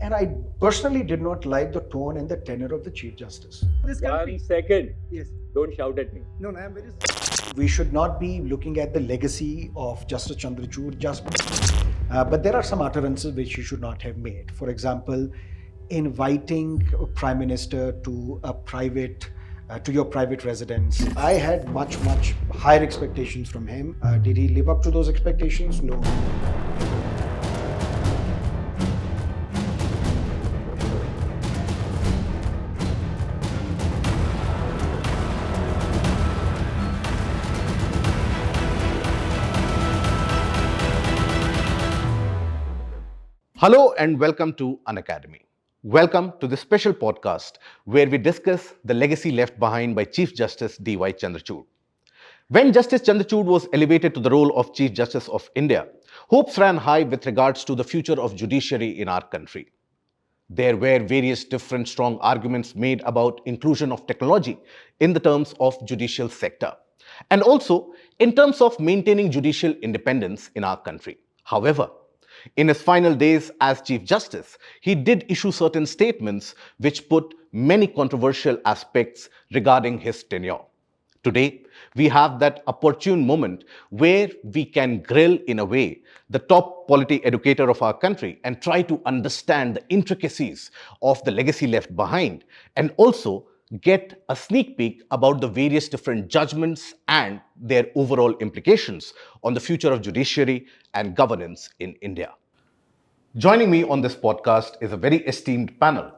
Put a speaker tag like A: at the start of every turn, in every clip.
A: And I personally did not like the tone and the tenor of the Chief Justice.
B: This country.
C: 1 second.
B: Yes.
C: Don't shout at me.
B: No, I am very.
A: We should not be looking at the legacy of Justice Chandrachud but there are some utterances which he should not have made. For example, inviting a Prime Minister to your private residence. I had much higher expectations from him. Did he live up to those expectations? No.
D: Hello and welcome to Unacademy. Welcome to this special podcast where we discuss the legacy left behind by Chief Justice D.Y. Chandrachud. When Justice Chandrachud was elevated to the role of Chief Justice of India, hopes ran high with regards to the future of judiciary in our country. There were various different strong arguments made about inclusion of technology in the terms of judicial sector and also in terms of maintaining judicial independence in our country. However, in his final days as Chief Justice, he did issue certain statements which put many controversial aspects regarding his tenure. Today, we have that opportune moment where we can grill, in a way, the top polity educator of our country and try to understand the intricacies of the legacy left behind and also get a sneak peek about the various different judgments and their overall implications on the future of judiciary and governance in India. Joining me on this podcast is a very esteemed panel.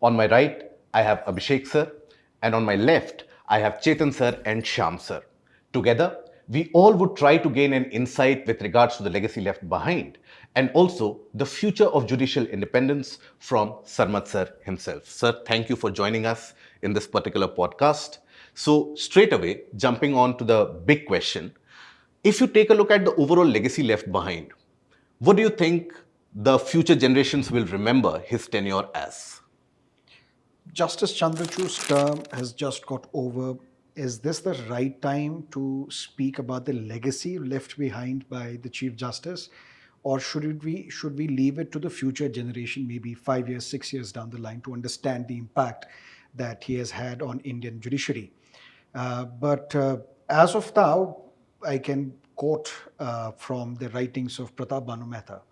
D: On my right, I have Abhishek sir, and on my left, I have Chetan sir and Shyam sir. Together, we all would try to gain an insight with regards to the legacy left behind and also the future of judicial independence from Sarmad sir himself. Sir, thank you for joining us in this particular podcast. So straight away, jumping on to the big question, if you take a look at the overall legacy left behind, what do you think the future generations will remember his tenure as?
A: Justice Chandrachud's term has just got over. Is this the right time to speak about the legacy left behind by the Chief Justice? Or should we leave it to the future generation, maybe 5 years, 6 years down the line, to understand the impact that he has had on Indian judiciary? But as of now, I can quote from the writings of Pratap Banu Mehta.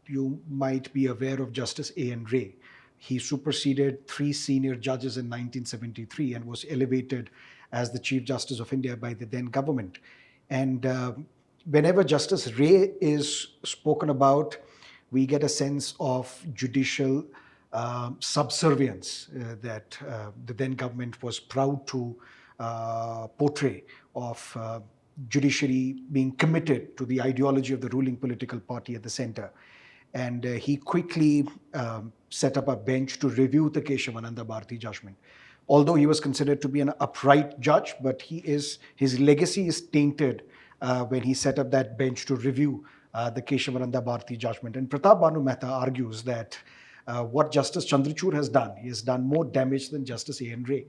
A: You might be aware of Justice A.N. Ray. He superseded 3 senior judges in 1973 and was elevated as the Chief Justice of India by the then government. And whenever Justice Ray is spoken about, we get a sense of judicial subservience that the then government was proud to portray of judiciary being committed to the ideology of the ruling political party at the center. And he quickly set up a bench to review the Keshavananda Bharati judgment. Although he was considered to be an upright judge, but his legacy is tainted when he set up that bench to review the Keshavananda Bharati judgment. And Pratap Banu Mehta argues that what Justice Chandrachud has done, he has done more damage than Justice A.N. Ray.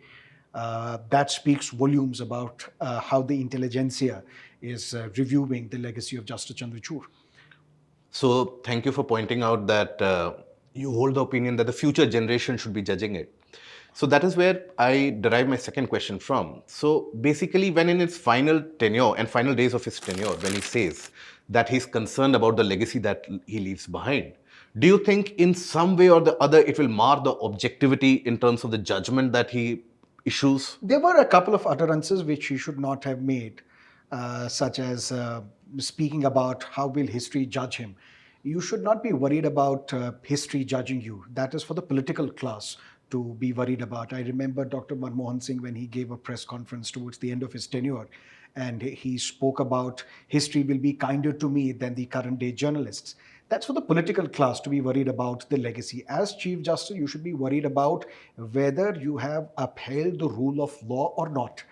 A: That speaks volumes about how the intelligentsia is reviewing the legacy of Justice Chandrachud.
D: So thank you for pointing out that you hold the opinion that the future generation should be judging it. So that is where I derive my second question from. So basically, when in his final tenure and final days of his tenure, when he says that he's concerned about the legacy that he leaves behind, do you think in some way or the other it will mar the objectivity in terms of the judgment that he issues?
A: There were a couple of utterances which he should not have made, such as speaking about how will history judge him. You should not be worried about history judging you. That is for the political class to be worried about. I remember Dr. Manmohan Singh when he gave a press conference towards the end of his tenure, and he spoke about history will be kinder to me than the current day journalists. That's for the political class to be worried about the legacy. As Chief Justice, you should be worried about whether you have upheld the rule of law or not,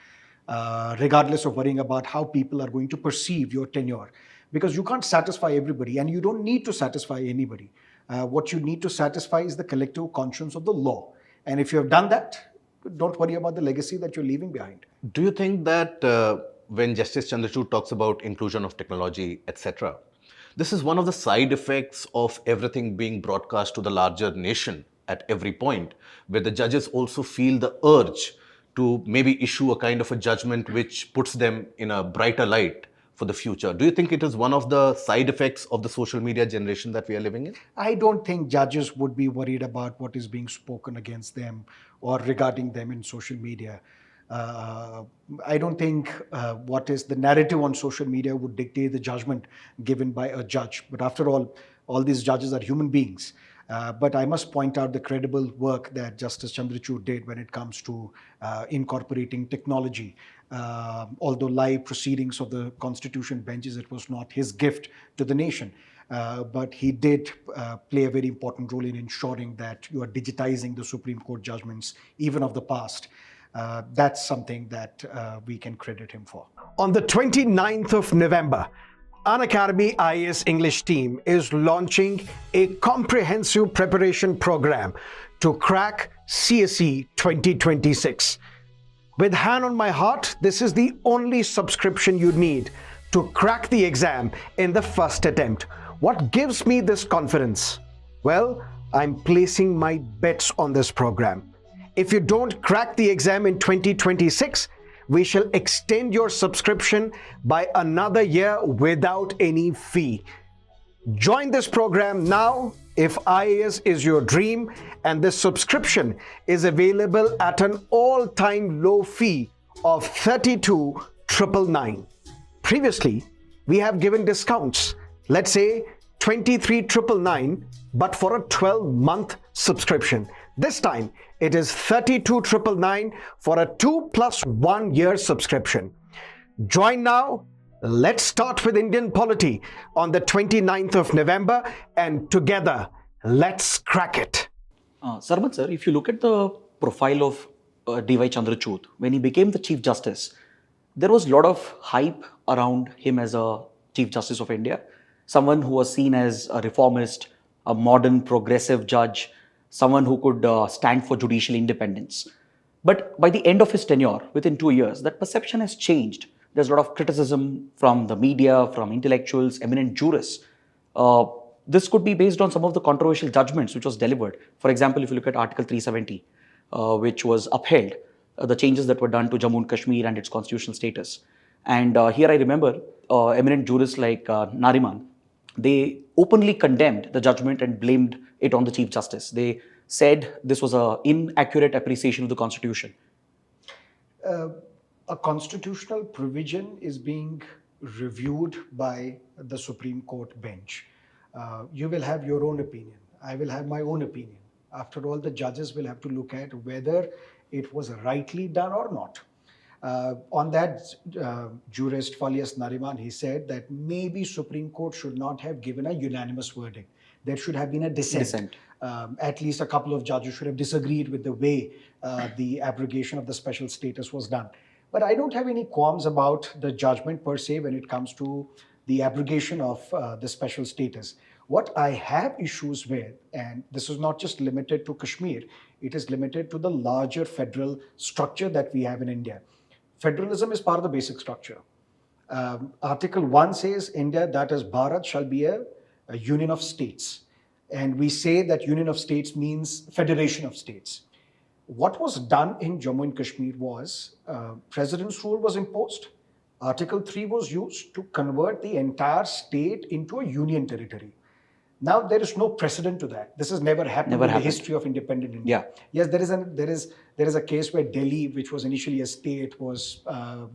A: regardless of worrying about how people are going to perceive your tenure. Because you can't satisfy everybody, and you don't need to satisfy anybody. What you need to satisfy is the collective conscience of the law. And if you have done that, don't worry about the legacy that you're leaving behind.
D: Do you think that when Justice Chandrachud talks about inclusion of technology, etc., This is one of the side effects of everything being broadcast to the larger nation at every point, where the judges also feel the urge to maybe issue a kind of a judgment which puts them in a brighter light for the future. Do you think it is one of the side effects of the social media generation that we are living in?
A: I don't think judges would be worried about what is being spoken against them or regarding them in social media. Uh, I don't think what is the narrative on social media would dictate the judgment given by a judge. But after all these judges are human beings. But I must point out the credible work that Justice Chandrachud did when it comes to incorporating technology. Although live proceedings of the Constitution benches, it was not his gift to the nation. But he did play a very important role in ensuring that you are digitizing the Supreme Court judgments, even of the past. That's something that we can credit him for.
B: On the 29th of November, Unacademy IAS English team is launching a comprehensive preparation program to crack CSE 2026. With hand on my heart, this is the only subscription you need to crack the exam in the first attempt. What gives me this confidence? Well, I'm placing my bets on this program. If you don't crack the exam in 2026, we shall extend your subscription by another year without any fee. Join this program now if IAS is your dream, and this subscription is available at an all-time low fee of 32,999. Previously, we have given discounts, let's say 23,999, but for a 12-month subscription. This time, it is 32,999 for a 2+1 year subscription. Join now. Let's start with Indian polity on the 29th of November, and together, let's crack it.
C: Sarmad sir, if you look at the profile of D.Y. Chandrachud, when he became the Chief Justice, there was a lot of hype around him as a Chief Justice of India, someone who was seen as a reformist, a modern progressive judge, someone who could stand for judicial independence. But by the end of his tenure, within 2 years, that perception has changed. There's a lot of criticism from the media, from intellectuals, eminent jurists. This could be based on some of the controversial judgments which was delivered. For example, if you look at Article 370, which was upheld, the changes that were done to Jammu and Kashmir and its constitutional status. And here I remember eminent jurists like Nariman, they openly condemned the judgment and blamed it on the Chief Justice. They said this was an inaccurate appreciation of the Constitution.
A: A constitutional provision is being reviewed by the Supreme Court bench. You will have your own opinion. I will have my own opinion. After all, the judges will have to look at whether it was rightly done or not. On that, jurist Falias Nariman, he said that maybe Supreme Court should not have given a unanimous verdict. There should have been a dissent. At least a couple of judges should have disagreed with the way the abrogation of the special status was done. But I don't have any qualms about the judgment per se when it comes to the abrogation of the special status. What I have issues with, and this is not just limited to Kashmir, it is limited to the larger federal structure that we have in India. Federalism is part of the basic structure. Article 1 says India, that is Bharat, shall be a union of states. And we say that union of states means federation of states. What was done in Jammu and Kashmir was president's rule was imposed. Article 3 was used to convert the entire state into a union territory. Now there is no precedent to that. This has never happened in the history of independent India. Yes, there is a case where Delhi, which was initially a state, was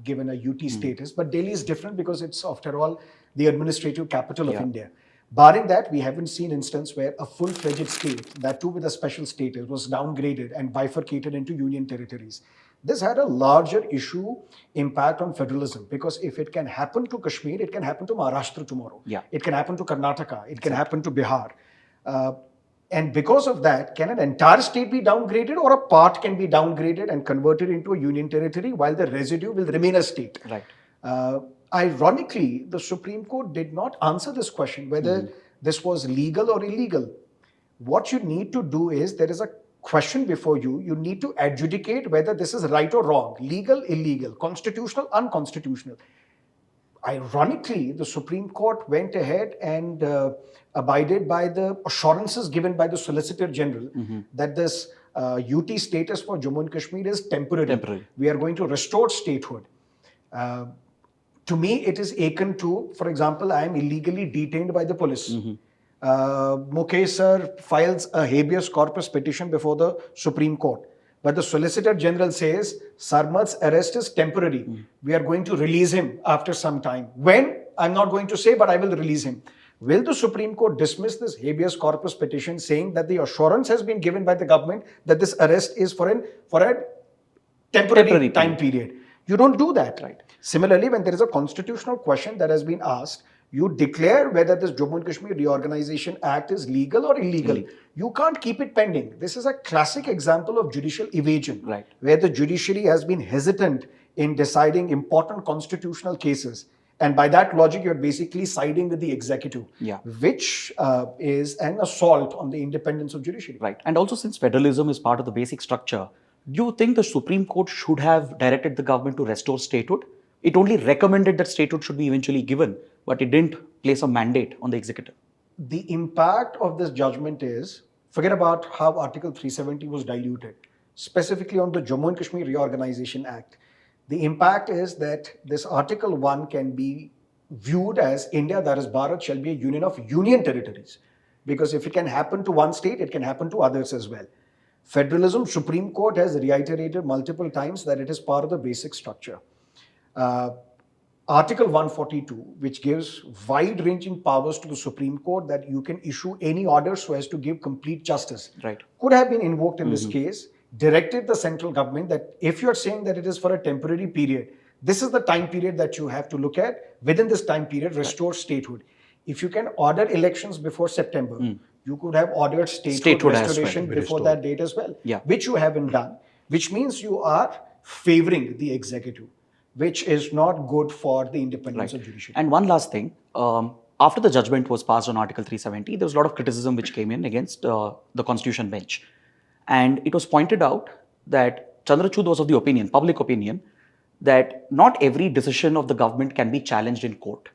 A: given a UT status. But Delhi is different because it's, after all, the administrative capital of India. Barring that, we haven't seen instance where a full-fledged state, that too with a special status, was downgraded and bifurcated into union territories. This had a larger issue impact on federalism, because if it can happen to Kashmir, it can happen to Maharashtra tomorrow. It can happen to Karnataka. It can happen to Bihar. And because of that, can an entire state be downgraded, or a part can be downgraded and converted into a union territory while the residue will remain a state? Right. Ironically, the Supreme Court did not answer this question, whether this was legal or illegal. What you need to do is, there is a question before you. You need to adjudicate whether this is right or wrong, legal, illegal, constitutional, unconstitutional. Ironically, the Supreme Court went ahead and abided by the assurances given by the Solicitor General that this UT status for Jammu and Kashmir is temporary. We are going to restore statehood. To me, it is akin to, for example, I am illegally detained by the police. Mukesh sir files a habeas corpus petition before the Supreme Court. But the Solicitor General says Sarmad's arrest is temporary. We are going to release him after some time. When? I'm not going to say, but I will release him. Will the Supreme Court dismiss this habeas corpus petition saying that the assurance has been given by the government that this arrest is for a temporary time period? You don't do that.
C: Right.
A: Similarly, when there is a constitutional question that has been asked, you declare whether this Jammu and Kashmir Reorganization Act is legal or illegal. You can't keep it pending. This is a classic example of judicial evasion,
C: right,
A: where the judiciary has been hesitant in deciding important constitutional cases. And by that logic, you're basically siding with the executive, which is an assault on the independence of judiciary.
C: Right. And also, since federalism is part of the basic structure, do you think the Supreme Court should have directed the government to restore statehood? It only recommended that statehood should be eventually given, but it didn't place a mandate on the executive.
A: The impact of this judgment is, forget about how Article 370 was diluted, specifically on the Jammu and Kashmir Reorganization Act. The impact is that this Article 1 can be viewed as India, that is Bharat, shall be a union of union territories. Because if it can happen to one state, it can happen to others as well. Federalism, Supreme Court has reiterated multiple times that it is part of the basic structure. Article 142, which gives wide-ranging powers to the Supreme Court that you can issue any order so as to give complete justice,
C: right,
A: could have been invoked in this case, directed the central government that if you're saying that it is for a temporary period, this is the time period that you have to look at. Within this time period, restore statehood. If you can order elections before September, you could have ordered statehood restoration before that date as well, which you haven't done, which means you are favoring the executive, which is not good for the independence of judiciary.
C: And one last thing, after the judgment was passed on Article 370, there was a lot of criticism which came in against the Constitution bench. And it was pointed out that Chandrachud was of the opinion, public opinion, that not every decision of the government can be challenged in court.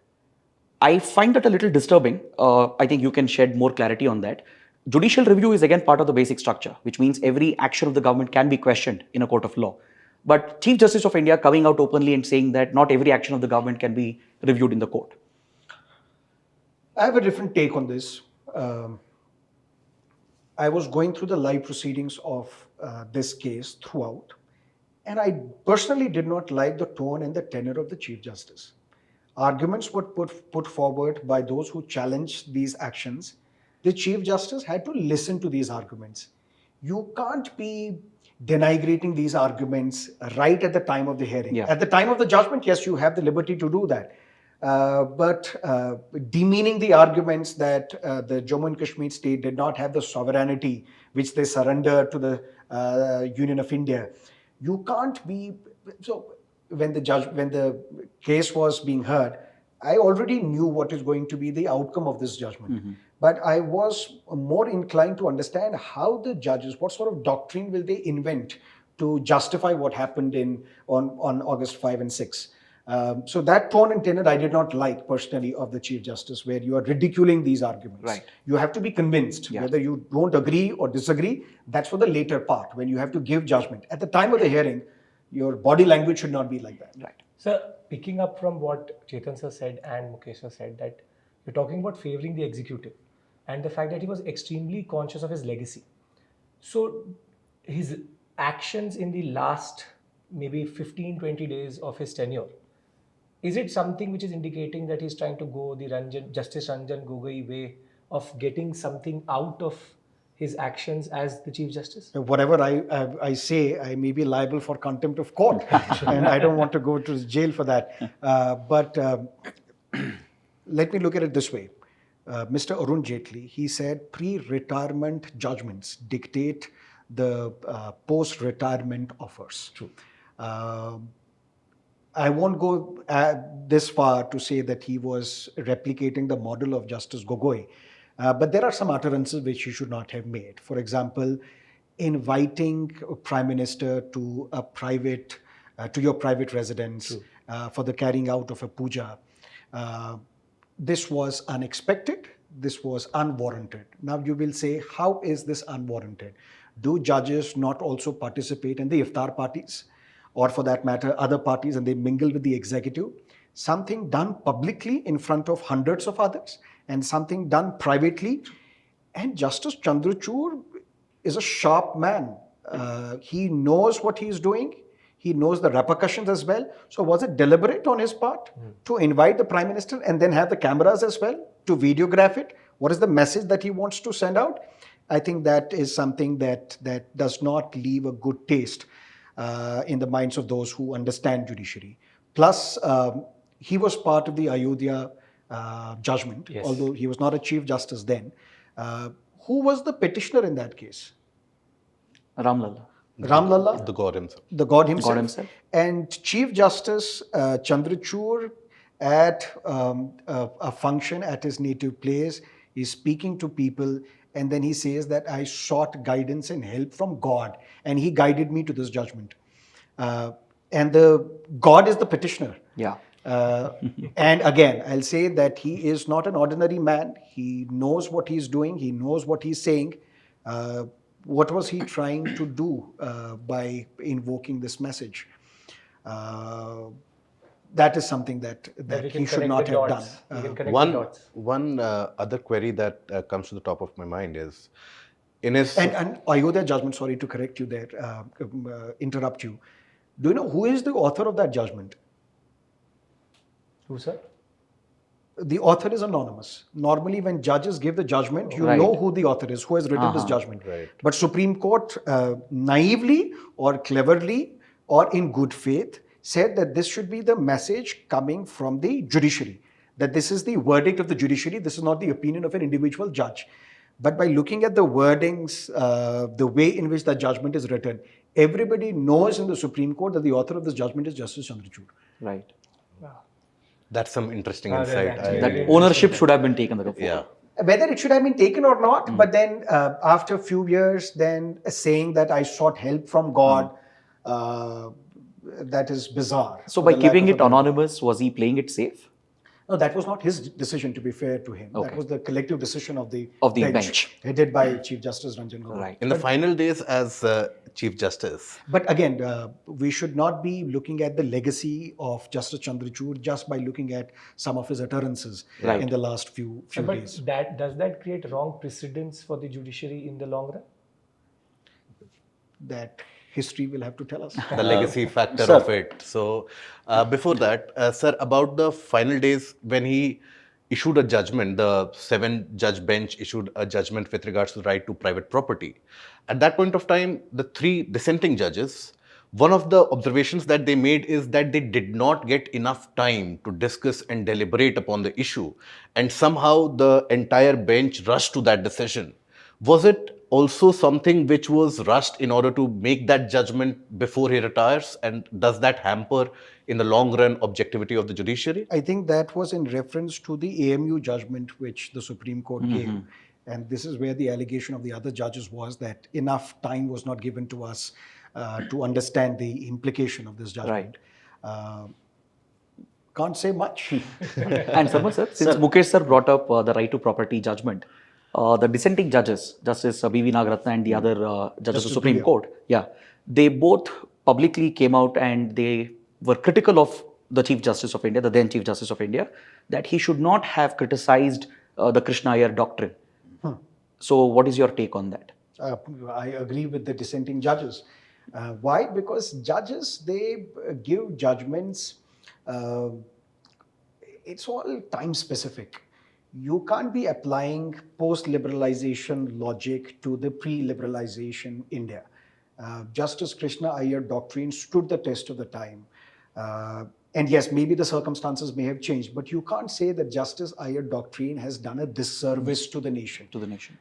C: I find that a little disturbing. I think you can shed more clarity on that. Judicial review is again part of the basic structure, which means every action of the government can be questioned in a court of law. But Chief Justice of India coming out openly and saying that not every action of the government can be reviewed in the court.
A: I have a different take on this. I was going through the live proceedings of this case throughout, and I personally did not like the tone and the tenor of the Chief Justice. Arguments were put forward by those who challenged these actions. The Chief Justice had to listen to these arguments. You can't be denigrating these arguments right at the time of the hearing. At the time of the judgment, yes, you have the liberty to do that. But demeaning the arguments that the Jammu and Kashmir state did not have the sovereignty which they surrendered to the Union of India, you can't be. So when the case was being heard, I already knew what is going to be the outcome of this judgment. But I was more inclined to understand how the judges, what sort of doctrine will they invent to justify what happened on August 5 and 6. So that tone and tenor I did not like personally of the Chief Justice, where you are ridiculing these arguments.
C: Right.
A: You have to be convinced whether you don't agree or disagree. That's for the later part when you have to give judgment. At the time of the hearing, your body language should not be like that.
C: Right.
E: Sir, picking up from what Chetan sir said and Mukesh sir said, that you're talking about favoring the executive and the fact that he was extremely conscious of his legacy. So his actions in the last maybe 15-20 days of his tenure, is it something which is indicating that he's trying to go the Justice Ranjan Gogoi way of getting something out of his actions as the Chief Justice?
A: Whatever I say, I may be liable for contempt of court, and I don't want to go to jail for that. But let me look at it this way. Mr. Arun Jaitley, he said pre-retirement judgments dictate the post-retirement offers.
E: True.
A: I won't go this far to say that he was replicating the model of Justice Gogoi, but there are some utterances which he should not have made. For example, inviting a Prime Minister to a private, to your private residence for the carrying out of a puja. This was unexpected. This was unwarranted. Now you will say, how is this unwarranted? Do judges not also participate in the iftar parties, or for that matter, other parties, and they mingle with the executive? Something done publicly in front of hundreds of others, and something done privately. And Justice Chandrachud is a sharp man. He knows what he is doing. He knows the repercussions as well. So was it deliberate on his part to invite the Prime Minister and then have the cameras as well to videograph it? What is the message that he wants to send out? I think that is something that does not leave a good taste in the minds of those who understand judiciary. Plus, he was part of the Ayodhya judgment,
E: Yes.
A: although he was not a Chief Justice then. Who was the petitioner in that case?
C: Ramlalla.
A: Ram Lalla,
D: The God himself.
A: the God himself.
C: God himself.
A: And Chief Justice Chandrachud at a function at his native place is speaking to people, and then he says that I sought guidance and help from God, and he guided me to this judgment. And the God is the petitioner.
C: Yeah.
A: And again, I'll say that he is not an ordinary man. He knows what he's doing. He knows what he's saying. What was he trying to do by invoking this message? That is something that
E: we
A: he
E: can
A: should
E: connect
A: not
E: the
A: have
E: dots.
A: done.
E: We can connect the dots.
D: One other query that comes to the top of my mind is, in his
A: And Ayodhya judgment, sorry to correct you there, interrupt you. Do you know who is the author of that judgment?
E: Who, sir?
A: The author is anonymous. Normally, when judges give the judgment, you
C: Right.
A: know who the author is, who has written this judgment.
D: Right.
A: But Supreme Court, naively or cleverly or in good faith, said that this should be the message coming from the judiciary, that this is the verdict of the judiciary, this is not the opinion of an individual judge. But by looking at the wordings, the way in which the judgment is written, everybody knows in the Supreme Court that the author of this judgment is Justice Chandrachud.
C: Right.
D: that's some interesting
E: That's
D: insight.
E: actually
C: That
E: very
C: ownership should have been taken.
D: Yeah.
A: Whether it should have been taken or not, but then after a few years, then saying that I sought help from God, that is bizarre.
C: So
A: for
C: by
A: the lack
C: keeping
A: of a
C: it
A: better-
C: anonymous, was he playing it safe?
A: No, that was not his decision, to be fair to him. That
C: Okay.
A: was the collective decision of the
C: bench.
A: headed by Chief Justice Ranjan Gogoi.
C: Right.
D: In the final days as Chief Justice,
A: But again, we should not be looking at the legacy of Justice Chandrachud just by looking at some of his utterances
C: Right.
A: in the last few
E: But
A: days.
E: does that create wrong precedents for the judiciary in the long run?
A: That history will have to tell us.
D: the legacy factor
C: sir.
D: of it. So, before that, sir, about the final days when he issued a judgment, the 7-judge bench issued a judgment with regards to the right to private property. At that point of time, the 3 dissenting judges, one of the observations that they made is that they did not get enough time to discuss and deliberate upon the issue, and somehow the entire bench rushed to that decision. Was it also something which was rushed in order to make that judgment before he retires? And does that hamper, in the long run, objectivity of the judiciary?
A: I think that was in reference to the AMU judgment which the Supreme Court gave. And this is where the allegation of the other judges was that enough time was not given to us to understand the implication of this judgment. Can't say much.
C: And Sarmad sir, since Mukesh sir brought up the right to property judgment, the dissenting judges, Justice B.V. Nagaratna and the other judges of
A: Justice
C: the Supreme
A: Dulia.
C: Court, they both publicly came out and they were critical of the Chief Justice of India, the then Chief Justice of India, that he should not have criticized the Krishna Iyer doctrine. So what is your take on that?
A: I agree with the dissenting judges. Why? Because judges, they give judgments, it's all time specific. You can't be applying post-liberalization logic to the pre-liberalization India. Justice Krishna Iyer doctrine stood the test of the time. And yes, maybe the circumstances may have changed, but you can't say that Justice Iyer doctrine has done a disservice to the nation.
C: To the nation.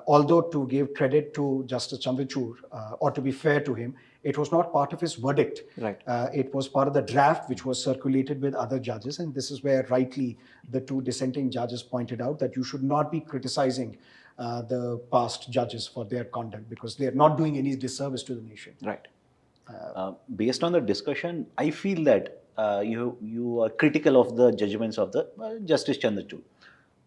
A: Although to give credit to Justice Chandrachud, or to be fair to him, it was not part of his verdict.
C: Right.
A: It was part of the draft which was circulated with other judges, and this is where rightly the 2 dissenting judges pointed out that you should not be criticizing the past judges for their conduct because they are not doing any disservice to the nation.
C: Right.
F: Based on the discussion, I feel that you are critical of the judgments of the Justice Chandrachud.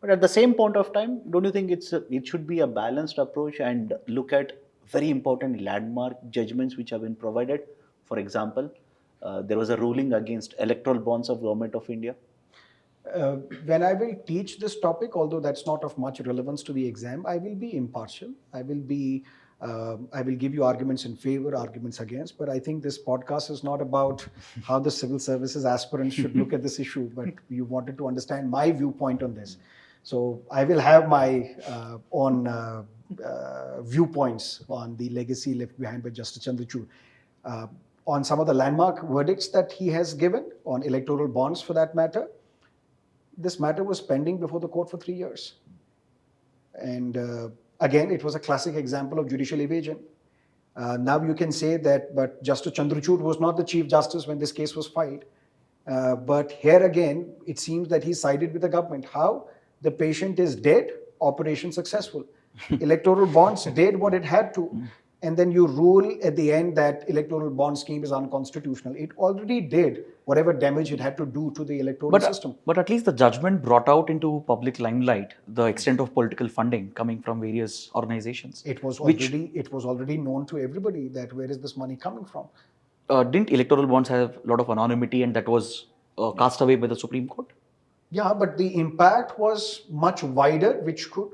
F: But at the same point of time, don't you think it should be a balanced approach and look at very important landmark judgments which have been provided? For example, there was a ruling against electoral bonds of Government of India.
A: When I will teach this topic, although that's not of much relevance to the exam, I will be impartial. I will give you arguments in favor, arguments against. But I think this podcast is not about how the civil services aspirants should look at this issue. But you wanted to understand my viewpoint on this, so I will have my own viewpoints on the legacy left behind by Justice Chandrachud. On some of the landmark verdicts that he has given on electoral bonds, for that matter. This matter was pending before the court for 3 years. And again, it was a classic example of judicial evasion. Now you can say that, but Justice Chandrachud was not the Chief Justice when this case was filed. But here again, it seems that he sided with the government. How? The patient is dead, operation successful. Electoral bonds did what it had to. And then you rule at the end that electoral bond scheme is unconstitutional. It already did whatever damage it had to do to the electoral system.
C: But at least the judgment brought out into public limelight the extent of political funding coming from various organizations.
A: It was already known to everybody that where is this money coming from.
C: Didn't electoral bonds have a lot of anonymity, and that was cast away by the Supreme Court?
A: Yeah, but the impact was much wider, which could...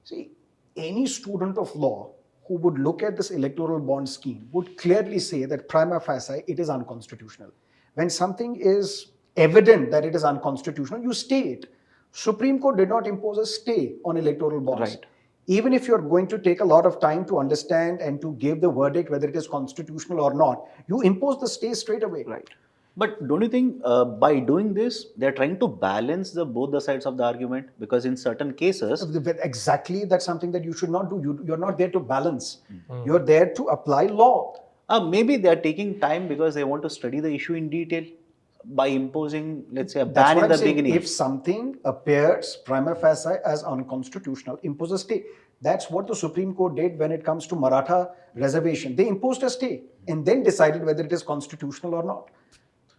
A: See, any student of law who would look at this electoral bond scheme would clearly say that prima facie it is unconstitutional. When something is evident that it is unconstitutional, you stay it. Supreme Court did not impose a stay on electoral bonds.
C: Right.
A: Even if you're going to take a lot of time to understand and to give the verdict whether it is constitutional or not, you impose the stay straight away.
C: Right.
F: But don't you think by doing this, they're trying to balance both the sides of the argument? Because in certain cases...
A: Exactly, that's something that you should not do. You're not there to balance. You're there to apply law.
F: Maybe they're taking time because they want to study the issue in detail by imposing, let's say, a
A: That's
F: ban
A: what
F: in the
A: I'm saying.
F: beginning.
A: If something appears prima facie as unconstitutional, impose a stay. That's what the Supreme Court did when it comes to Maratha reservation. They imposed a stay and then decided whether it is constitutional or not.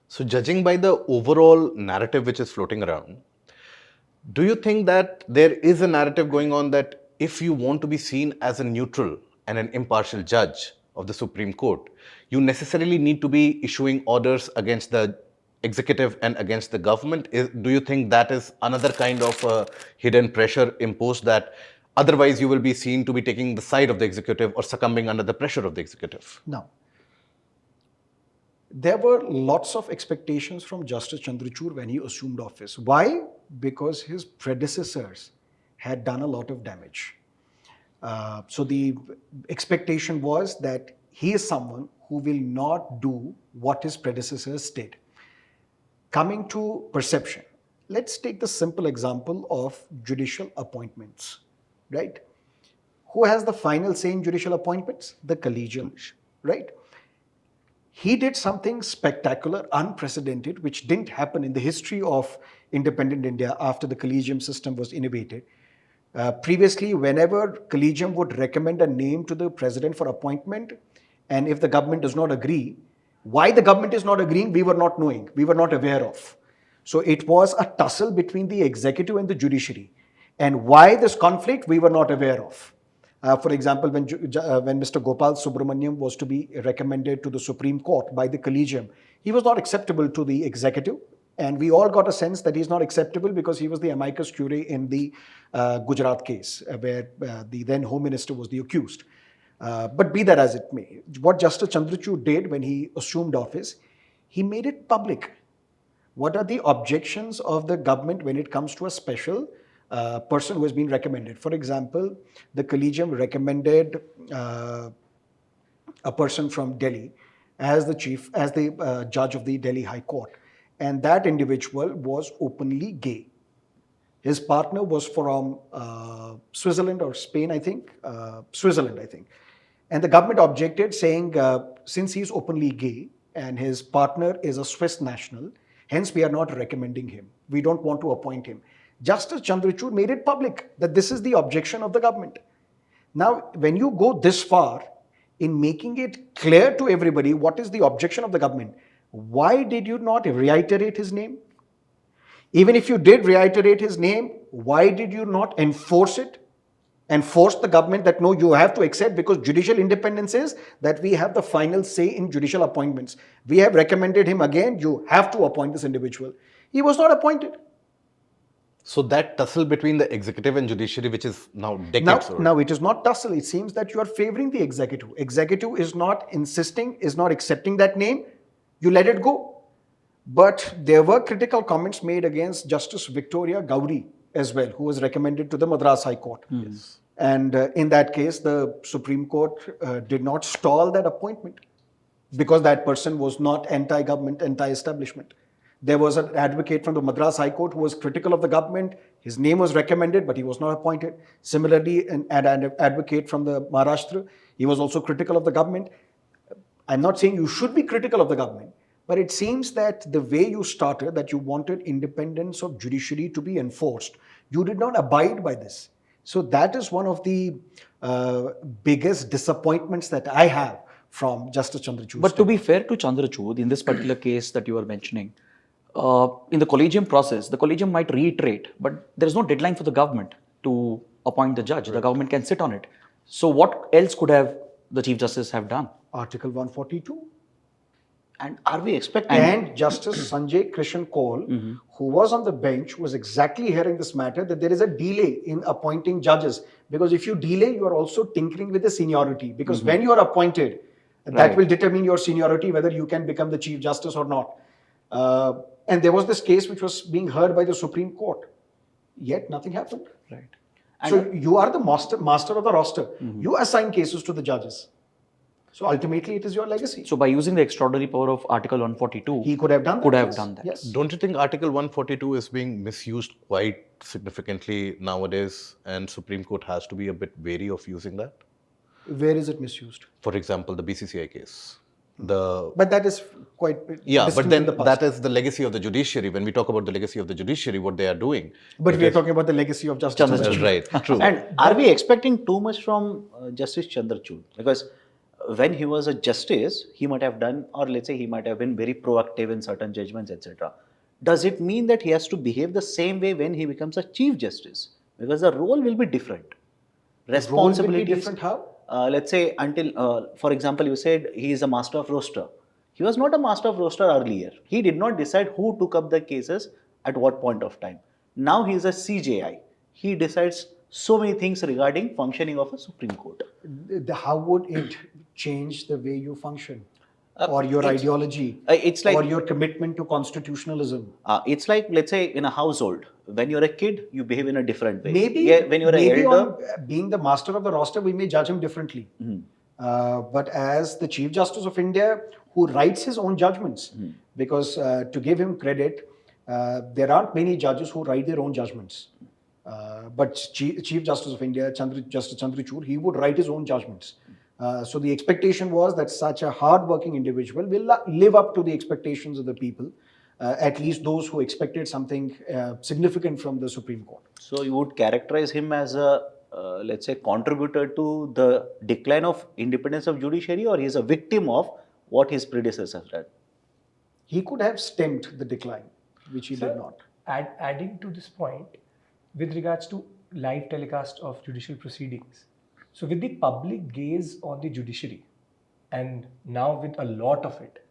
D: So, judging by the overall narrative which is floating around, do you think that there is a narrative going on that if you want to be seen as a neutral and an impartial judge of the Supreme Court, you necessarily need to be issuing orders against the executive and against the government? Do you think that is another kind of hidden pressure imposed, that otherwise you will be seen to be taking the side of the executive or succumbing under the pressure of the executive?
A: No. There were lots of expectations from Justice Chandrachud when he assumed office. Why? Because his predecessors had done a lot of damage. So the expectation was that he is someone who will not do what his predecessors did. Coming to perception, let's take the simple example of judicial appointments, right? Who has the final say in judicial appointments? The collegium, right? He did something spectacular, unprecedented, which didn't happen in the history of independent India after the collegium system was innovated. Previously, whenever collegium would recommend a name to the president for appointment, and if the government does not agree, why the government is not agreeing, we were not knowing, we were not aware of. So it was a tussle between the executive and the judiciary. And why this conflict, we were not aware of. For example, when Mr. Gopal Subramaniam was to be recommended to the Supreme Court by the collegium, he was not acceptable to the executive. And we all got a sense that he's not acceptable because he was the amicus curiae in the Gujarat case, where the then Home Minister was the accused. But be that as it may, what Justice Chandrachud did when he assumed office, he made it public. What are the objections of the government when it comes to a special person who has been recommended? For example, the collegium recommended a person from Delhi as the judge of the Delhi High Court, and that individual was openly gay. His partner was from Switzerland or Spain, I think. Switzerland, I think. And the government objected, saying since he's openly gay and his partner is a Swiss national, hence we are not recommending him. We don't want to appoint him. Justice Chandrachud made it public that this is the objection of the government. Now, when you go this far in making it clear to everybody what is the objection of the government, why did you not reiterate his name? Even if you did reiterate his name, why did you not enforce it? And force the government that no, you have to accept, because judicial independence is that we have the final say in judicial appointments. We have recommended him again, you have to appoint this individual. He was not appointed.
D: So that tussle between the executive and judiciary, which is now decades old.
A: Now, it is not tussle. It seems that you are favoring the executive. Executive is not insisting, is not accepting that name. You let it go. But there were critical comments made against Justice Victoria Gowri as well, who was recommended to the Madras High Court. Yes. And in that case, the Supreme Court did not stall that appointment because that person was not anti-government, anti-establishment. There was an advocate from the Madras High Court who was critical of the government. His name was recommended, but he was not appointed. Similarly, an advocate from the Maharashtra, he was also critical of the government. I'm not saying you should be critical of the government, but it seems that the way you started, that you wanted independence of judiciary to be enforced, you did not abide by this. So that is one of the biggest disappointments that I have from Justice Chandrachud.
C: But to be fair to Chandrachud, in this particular case that you are mentioning, in the collegium process, the collegium might reiterate, but there is no deadline for the government to appoint the judge. Right. The government can sit on it. So what else could have the Chief Justice have done?
A: Article 142.
F: And are we expecting...
A: And Justice Sanjay Krishan Kaul, who was on the bench, was exactly hearing this matter, that there is a delay in appointing judges. Because if you delay, you are also tinkering with the seniority. Because when you are appointed, that will determine your seniority, whether you can become the Chief Justice or not. And there was this case which was being heard by the Supreme Court. Yet nothing happened.
C: Right.
A: So you are the master of the roster. You assign cases to the judges. So ultimately, it is your legacy.
C: So by using the extraordinary power of Article 142,
A: he could have done that.
C: Yes.
D: Don't you think Article 142 is being misused quite significantly nowadays, and Supreme Court has to be a bit wary of using that?
A: Where is it misused?
D: For example, the BCCI case.
A: But that is quite
D: but then that is the legacy of the judiciary. When we talk about the legacy of the judiciary, what they are doing.
A: But we are talking about the legacy of Justice Chandrachud.
D: Right, true.
F: And are we expecting too much from Justice Chandrachud? Because when he was a justice, he might have done, or let's say he might have been very proactive in certain judgments, etc. Does it mean that he has to behave the same way when he becomes a Chief Justice? Because the role will be different. Responsibilities.
A: Role will be different how?
F: Let's say until, for example, you said he is a master of roster. He was not a master of roster earlier. He did not decide who took up the cases at what point of time. Now he is a CJI. He decides so many things regarding functioning of a Supreme Court.
A: How would it change the way you function? Or your ideology?
F: It's like,
A: or your commitment to constitutionalism?
F: It's like, let's say, in a household. When you're a kid, you behave in a different way.
A: Maybe,
F: when you're
A: maybe
F: an elder,
A: on being the master of the roster, we may judge him differently. But as the Chief Justice of India, who writes his own judgments, because to give him credit, there aren't many judges who write their own judgments. But Chief Justice of India, Justice Chandrachud, he would write his own judgments. So the expectation was that such a hard-working individual will live up to the expectations of the people, at least those who expected something significant from the Supreme Court.
F: So you would characterize him as a, let's say, contributor to the decline of independence of judiciary, or he is a victim of what his predecessors did?
A: He could have stemmed the decline, which he did not.
E: Adding to this point, with regards to live telecast of judicial proceedings, so with the public gaze on the judiciary, and now with a lot of it,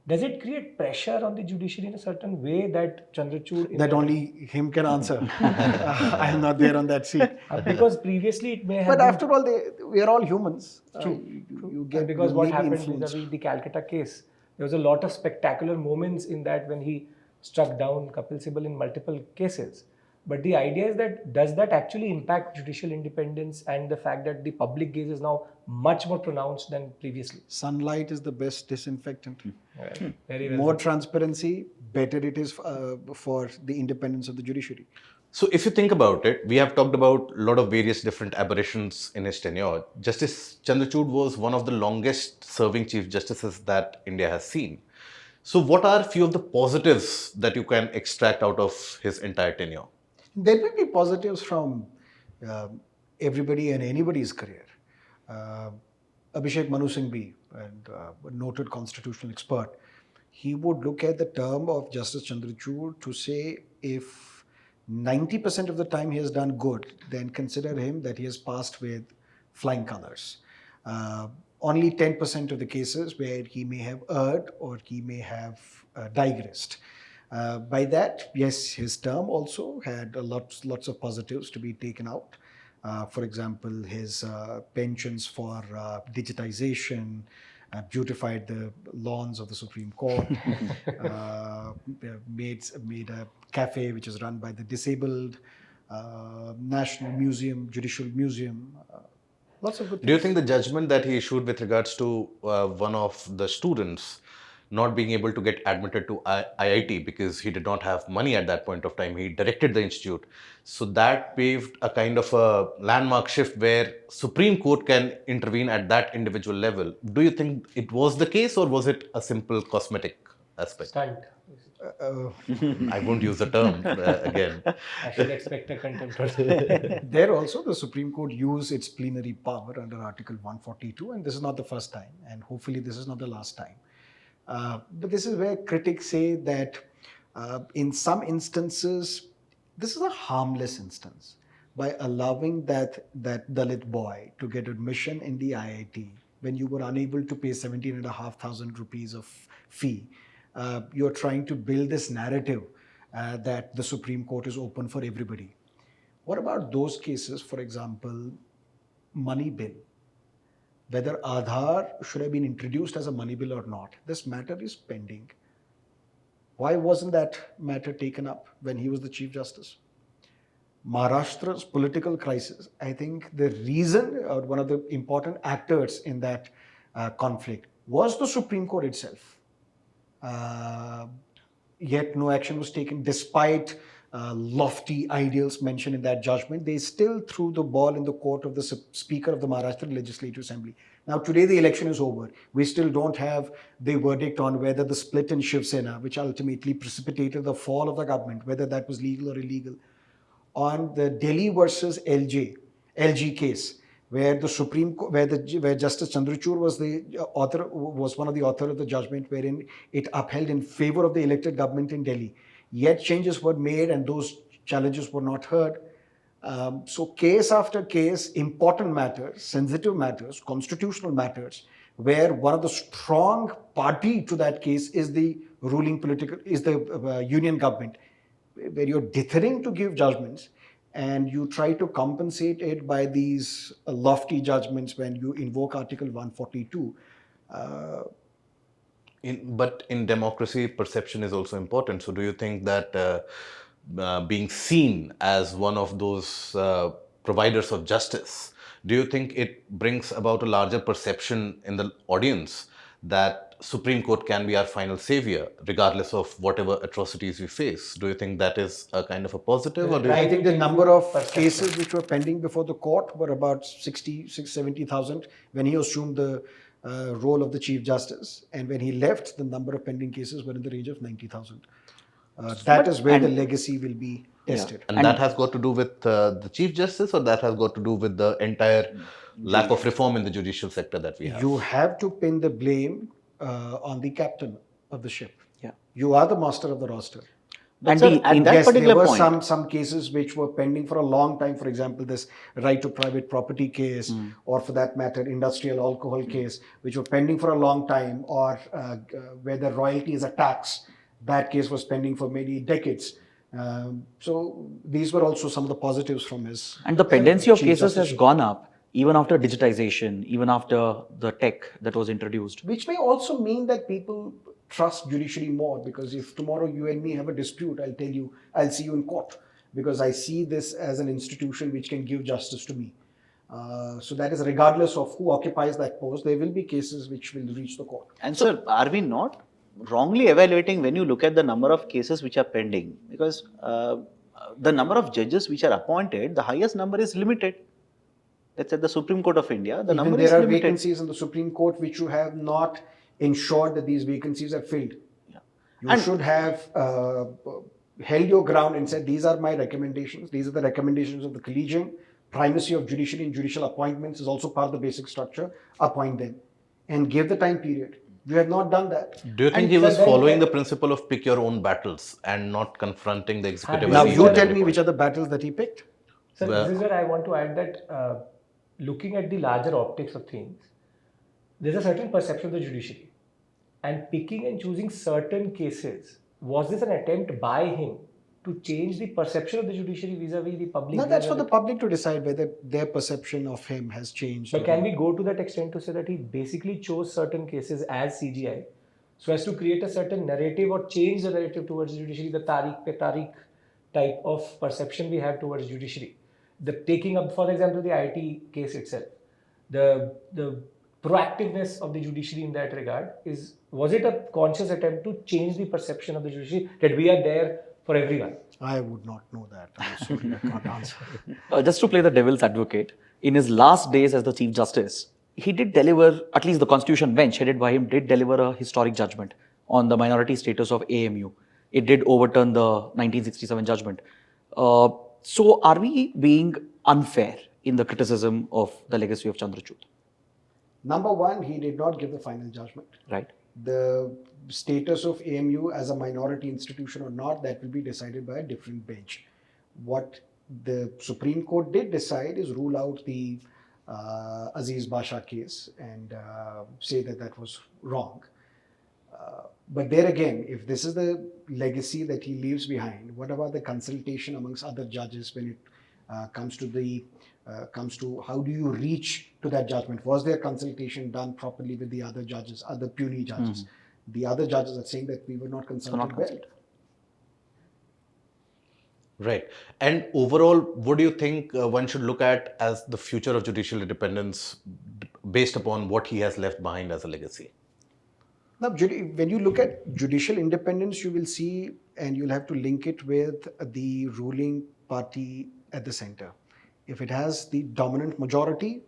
E: does it create pressure on the judiciary in a certain way that Chandrachud...
A: That only him can answer. I am not there on that seat.
E: Because previously it may have...
A: But after all, we are all humans.
E: True.
A: You get,
E: because what happened
A: influenced.
E: with the Calcutta case, there was a lot of spectacular moments in that when he struck down Kapil Sibal in multiple cases. But the idea is that, does that actually impact judicial independence and the fact that the public gaze is now much more pronounced than previously?
A: Sunlight is the best disinfectant.
E: Right. Very well.
A: More transparency, better it is for the independence of the judiciary.
D: So if you think about it, we have talked about a lot of various different aberrations in his tenure. Justice Chandrachud was one of the longest serving Chief Justices that India has seen. So what are a few of the positives that you can extract out of his entire tenure?
A: There will be positives from everybody and anybody's career. Abhishek Manu Singhvi, and a noted constitutional expert, he would look at the term of Justice Chandrachud to say if 90% of the time he has done good, then consider him that he has passed with flying colors. Only 10% of the cases where he may have erred or he may have digressed. By that, yes, his term also had lots of positives to be taken out. For example, his penchants for digitization, beautified the lawns of the Supreme Court, made a cafe which is run by the disabled, National Museum, Judicial Museum, lots of good things.
D: Do you think the judgment that he issued with regards to one of the students not being able to get admitted to IIT because he did not have money at that point of time, he directed the institute, so that paved a kind of a landmark shift where Supreme Court can intervene at that individual level? Do you think it was the case, or was it a simple cosmetic aspect?
E: Stunt.
D: I won't use the term again.
E: I should expect a contempt.
A: There also the Supreme Court used its plenary power under Article 142, and this is not the first time, and hopefully this is not the last time. But this is where critics say that in some instances, this is a harmless instance. By allowing that Dalit boy to get admission in the IIT when you were unable to pay 17,500 rupees of fee, you're trying to build this narrative that the Supreme Court is open for everybody. What about those cases, for example, money bill? Whether Aadhaar should have been introduced as a money bill or not, this matter is pending. Why wasn't that matter taken up when he was the Chief Justice? Maharashtra's political crisis, I think the reason, or one of the important actors in that conflict was the Supreme Court itself. Yet no action was taken despite lofty ideals mentioned in that judgment. They still threw the ball in the court of the Speaker of the Maharashtra Legislative Assembly. Now today the election is over. We still don't have the verdict on whether the split in Shiv Sena, which ultimately precipitated the fall of the government, whether that was legal or illegal. On the Delhi versus LG case, where the Supreme Court, where Justice Chandrachud was one of the author of the judgment, wherein it upheld in favor of the elected government in Delhi. Yet changes were made and those challenges were not heard. So case after case, important matters, sensitive matters, constitutional matters, where one of the strong party to that case is the union government, where you're deterring to give judgments and you try to compensate it by these lofty judgments when you invoke Article 142.
D: But in democracy, perception is also important. So do you think that being seen as one of those providers of justice, do you think it brings about a larger perception in the audience that Supreme Court can be our final savior, regardless of whatever atrocities we face? Do you think that is a kind of a positive? Or do you
A: I think the number of cases which were pending before the court were about 70,000 when he assumed the role of the Chief Justice, and when he left, the number of pending cases were in the range of 90,000. That is where the legacy will be tested.
D: And that has got to do with the Chief Justice, or that has got to do with the entire lack of reform in the judicial sector that we have?
A: You have to pin the blame on the captain of the ship.
C: Yeah.
A: You are the master of the roster.
F: But
C: And
F: sir,
C: the-
F: at
C: in-
F: that
A: Yes, there
F: particular
A: were
F: point,
A: some cases which were pending for a long time. For example, this right to private property case, or for that matter, industrial alcohol case, which were pending for a long time, or where the royalty is a tax. That case was pending for many decades. So these were also some of the positives from his.
C: And the pendency of
A: Chief
C: cases
A: Justice.
C: has gone up even after digitization, even after the tech that was introduced.
A: Which may also mean that people trust judiciary more, because if tomorrow you and me have a dispute, I'll tell you, I'll see you in court, because I see this as an institution which can give justice to me. So that is regardless of who occupies that post, there will be cases which will reach the court.
F: and sir, are we not wrongly evaluating when you look at the number of cases which are pending? Because the number of judges which are appointed, the highest number is limited. That's at the Supreme Court of India. The
A: Even
F: number is
A: there are
F: limited.
A: vacancies in the Supreme Court which you have not ensured that these vacancies are filled.
F: Yeah.
A: You
F: And-
A: should have held your ground and said, these are my recommendations. These are the recommendations of the collegium. Primacy of judiciary and judicial appointments is also part of the basic structure. Appoint them and give the time period. We have not done that.
D: Do you think
E: And
D: he was
E: then-
D: following the principle of pick your own battles and not confronting the executive?
E: Now
A: Now
D: every
A: you
D: time,
A: tell
D: every
A: me which
D: point?
A: are the battles that he picked.
E: So
D: Well-
E: this is where I want to add that looking at the larger optics of things, there's a certain perception of the judiciary. And picking and choosing certain cases, was this an attempt by him to change the perception of the judiciary vis-a-vis the public?
A: No, that's for the public to decide whether their perception of him has changed.
E: But
A: or
E: can
A: not.
E: we go to that extent to say that he basically chose certain cases as CJI so as to create a certain narrative or change the narrative towards the judiciary, the Tariq pe Tariq type of perception we have towards judiciary? The taking up, for example, the IT case itself, the proactiveness of the judiciary in that regard was it a conscious attempt to change the perception of the judiciary that we are there for everyone?
A: I would not know that. I'm sorry, I can't answer.
C: Just to play the devil's advocate, in his last days as the Chief Justice, he did deliver, at least the Constitution bench headed by him, did deliver a historic judgment on the minority status of AMU. It did overturn the 1967 judgment. So are we being unfair in the criticism of the legacy of Chandrachud?
A: Number one, he did not give the final judgment.
C: Right?
A: The status of AMU as a minority institution or not, that will be decided by a different bench. What the Supreme Court did decide is rule out the Aziz Basha case and say that that was wrong. But there again, if this is the legacy that he leaves behind, what about the consultation amongst other judges when it comes to how do you reach to that judgment? Was there consultation done properly with the other judges, other puny judges? The other judges are saying that we were not consulted well.
D: Right. And overall, what do you think one should look at as the future of judicial independence based upon what he has left behind as a legacy?
A: Now, when you look at judicial independence, you will see, and you'll have to link it with the ruling party at the center. If it has the dominant majority,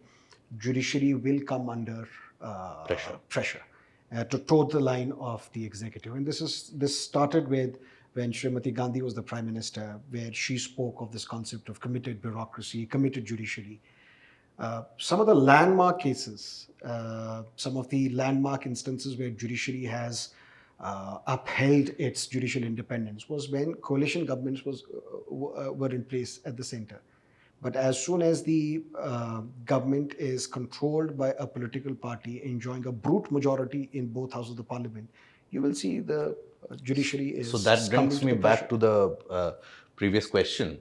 A: judiciary will come under pressure to toe the line of the executive. And this started with when Srimati Gandhi was the Prime Minister, where she spoke of this concept of committed bureaucracy, committed judiciary. Some of the landmark cases, some of the landmark instances where judiciary has upheld its judicial independence was when coalition governments were in place at the center. But as soon as the government is controlled by a political party enjoying a brute majority in both houses of the parliament, you will see the judiciary is.
D: So that brings me back to the previous question.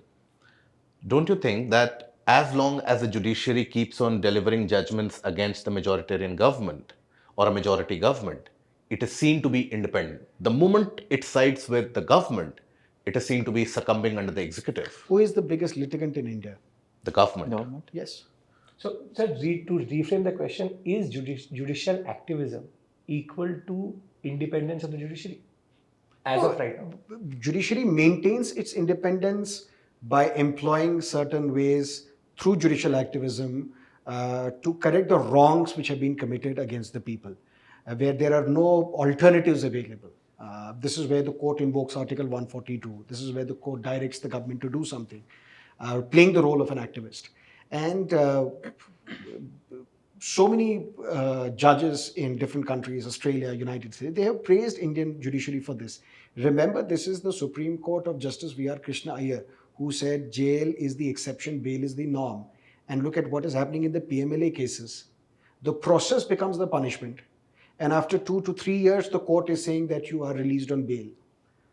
D: Don't you think that as long as the judiciary keeps on delivering judgments against the majoritarian government or a majority government, it is seen to be independent? The moment it sides with the government, it is seen to be succumbing under the executive,
A: Who is the biggest litigant in India?
D: the government.
C: Government?
A: Yes.
E: So, sir, to reframe the question, is judicial activism equal to independence of the judiciary as of right now?
A: Judiciary maintains its independence by employing certain ways through judicial activism to correct the wrongs which have been committed against the people, where there are no alternatives available. This is where the court invokes Article 142. This is where the court directs the government to do something, playing the role of an activist. And so many judges in different countries, Australia, United States, they have praised Indian judiciary for this. Remember, this is the Supreme Court of Justice V.R. Krishna Iyer, who said jail is the exception, bail is the norm. And look at what is happening in the PMLA cases. The process becomes the punishment. And after 2 to 3 years, the court is saying that you are released on bail.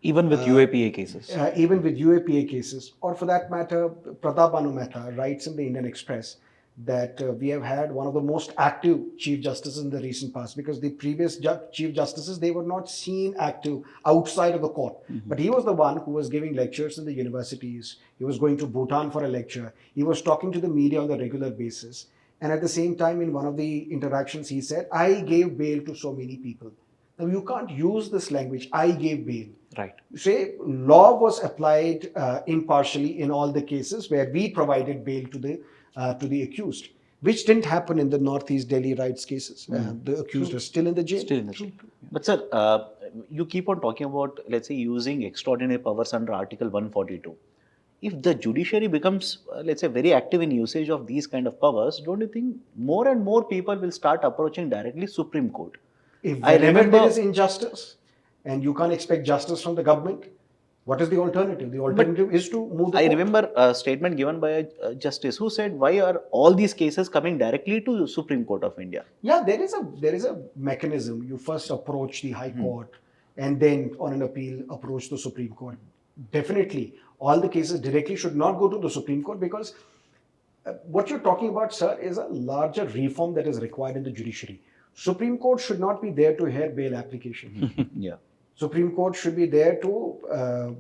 C: Even with UAPA cases.
A: Even with UAPA cases, or for that matter, Pratap Banu Mehta writes in the Indian Express that we have had one of the most active Chief Justices in the recent past, because the previous Chief Justices, they were not seen active outside of the court. But he was the one who was giving lectures in the universities. He was going to Bhutan for a lecture. He was talking to the media on a regular basis. And at the same time, in one of the interactions, he said, I gave bail to so many people. Now, you can't use this language, I gave bail.
C: Right.
A: Say, law was applied impartially in all the cases where we provided bail to the accused, which didn't happen in the Northeast Delhi riots cases. The accused are still in the jail.
C: Still in the jail.
F: But sir, you keep on talking about, let's say, using extraordinary powers under Article 142. If the judiciary becomes, let's say, very active in usage of these kind of powers, don't you think more and more people will start approaching directly Supreme Court?
A: If
F: I
A: whenever
F: remember-
A: there is injustice and you can't expect justice from the government, what is the alternative? The alternative is to move the
F: I
A: court.
F: remember a statement given by a justice who said, "Why are all these cases coming directly to the Supreme Court of India?"
A: Yeah, there is a mechanism. You first approach the High Court and then on an appeal approach the Supreme Court. Definitely, all the cases directly should not go to the Supreme Court because what you're talking about, sir, is a larger reform that is required in the judiciary. Supreme Court should not be there to hear bail application.
F: Yeah.
A: Supreme Court should be there to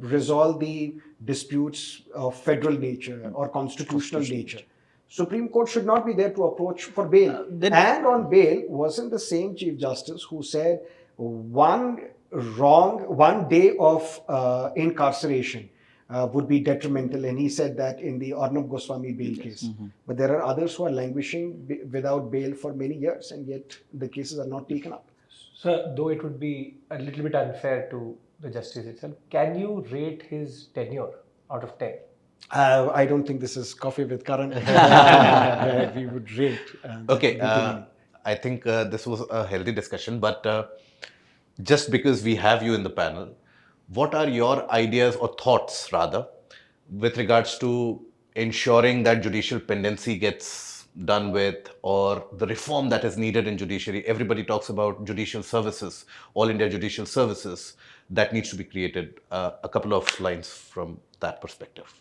A: resolve the disputes of federal nature or constitutional nature. Supreme Court should not be there to approach for bail. And on bail, wasn't the same Chief Justice who said one day of incarceration would be detrimental, and he said that in the Arnab Goswami bail case. But there are others who are languishing without bail for many years, and yet the cases are not taken up.
E: So, though it would be a little bit unfair to the justice itself, can you rate his tenure out of 10?
A: I don't think this is Coffee with Karan where we would rate.
D: Okay, I think this was a healthy discussion, but just because we have you in the panel, what are your ideas or thoughts rather with regards to ensuring that judicial pendency gets done with, or the reform that is needed in judiciary? Everybody talks about judicial services, all India judicial services that needs to be created. A couple of lines from that perspective.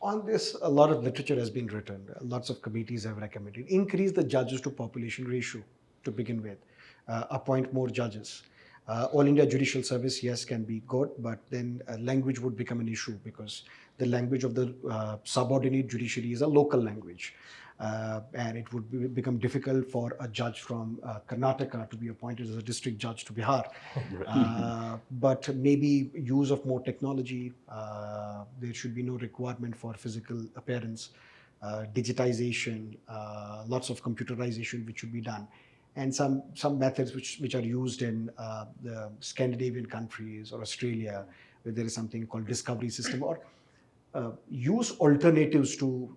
A: On this, a lot of literature has been written. Lots of committees have recommended. Increase the judges to population ratio to begin with. Appoint more judges. All India Judicial Service, yes, can be good, but then language would become an issue because the language of the subordinate judiciary is a local language. And it would become difficult for a judge from Karnataka to be appointed as a district judge to Bihar. But maybe use of more technology, there should be no requirement for physical appearance, digitization, lots of computerization which should be done. And some methods which are used in the Scandinavian countries or Australia, where there is something called discovery system, or use alternatives to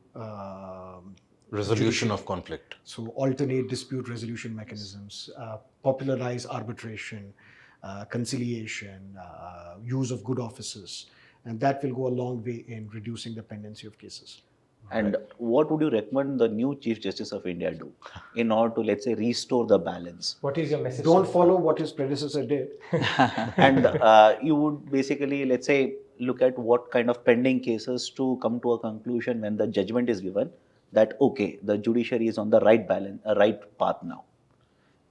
D: Resolution of conflict.
A: So alternate dispute resolution mechanisms, popularize arbitration, conciliation, use of good offices, and that will go a long way in reducing the pendency of cases.
F: And what would you recommend the new Chief Justice of India do in order to, let's say, restore the balance?
E: What is your message?
A: Don't follow what his predecessor did.
F: And you would basically, let's say, look at what kind of pending cases to come to a conclusion when the judgment is given that, okay, the judiciary is on the right balance, right path now.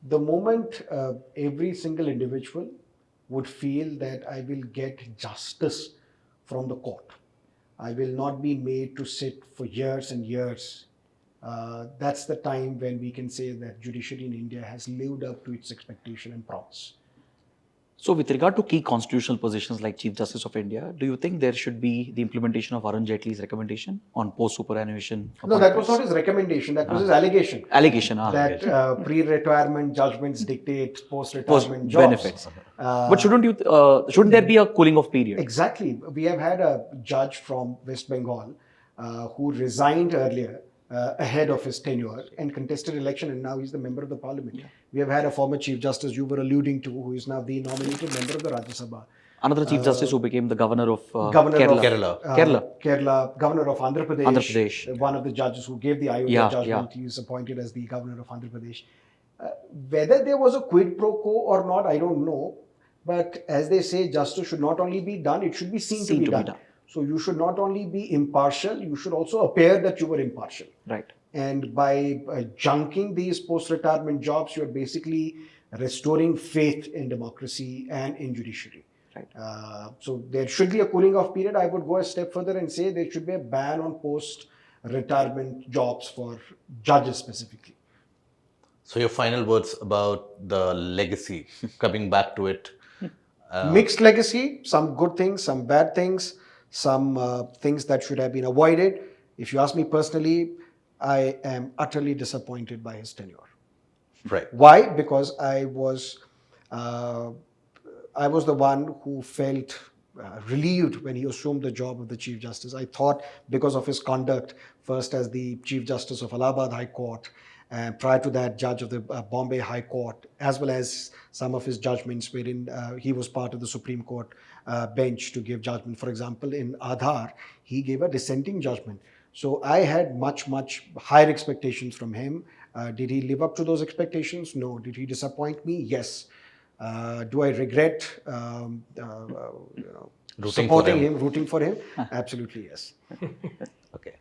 A: The moment every single individual would feel that I will get justice from the court, I will not be made to sit for years and years. That's the time when we can say that judiciary in India has lived up to its expectation and promise.
C: So with regard to key constitutional positions like Chief Justice of India, do you think there should be the implementation of Arun Jaitley's recommendation on post-superannuation?
A: No, that was not his recommendation, that was his allegation.
C: Allegation,
A: That pre-retirement judgments dictate post-retirement jobs.
C: benefits. But shouldn't there be a cooling off period?
A: Exactly. We have had a judge from West Bengal who resigned earlier ahead of his tenure and contested election, and now he's the member of the parliament. Yeah. We have had a former Chief Justice you were alluding to, who is now the nominated member of the Rajya Sabha.
C: Another Chief Justice who became the governor of
A: Kerala, governor of Andhra Pradesh, one of the judges who gave the Ayodhya judgment, he is appointed as the governor of Andhra Pradesh. Whether there was a quid pro quo or not, I don't know. But as they say, justice should not only be done, it should be seen to be done. So you should not only be impartial, you should also appear that you were impartial.
C: Right.
A: And by junking these post-retirement jobs, you're basically restoring faith in democracy and in judiciary.
C: Right.
A: So there should be a cooling off period. I would go a step further and say there should be a ban on post-retirement jobs for judges specifically.
D: So your final words about the legacy, coming back to it.
A: Mixed legacy, some good things, some bad things, some things that should have been avoided. If you ask me personally, I am utterly disappointed by his tenure.
D: Right.
A: Why? Because I was the one who felt relieved when he assumed the job of the Chief Justice. I thought because of his conduct, first as the Chief Justice of Allahabad High Court, Prior to that, judge of the Bombay High Court, as well as some of his judgments wherein he was part of the Supreme Court bench to give judgment. For example, in Aadhaar, he gave a dissenting judgment. So I had much higher expectations from him. Did he live up to those expectations? No. Did he disappoint me? Yes. Do I regret rooting for him? Absolutely yes.
C: Okay.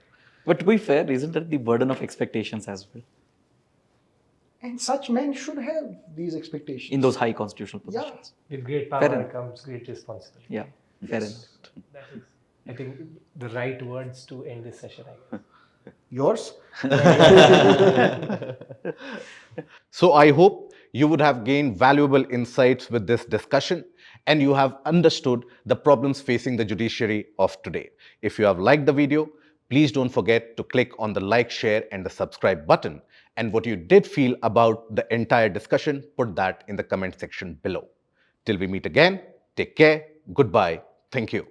C: But to be fair, isn't that the burden of expectations as well
A: And such men should have these expectations.
C: in those high constitutional positions?
E: With great
C: Fair
E: power
C: enough.
E: comes great responsibility.
C: Yeah, fair enough.
E: That is, I think, the right words to end this session, I guess.
A: Yours?
D: So I hope you would have gained valuable insights with this discussion and you have understood the problems facing the judiciary of today. If you have liked the video, please don't forget to click on the like, share and the subscribe button. And what you did feel about the entire discussion, put that in the comment section below. Till we meet again, take care, goodbye, thank you.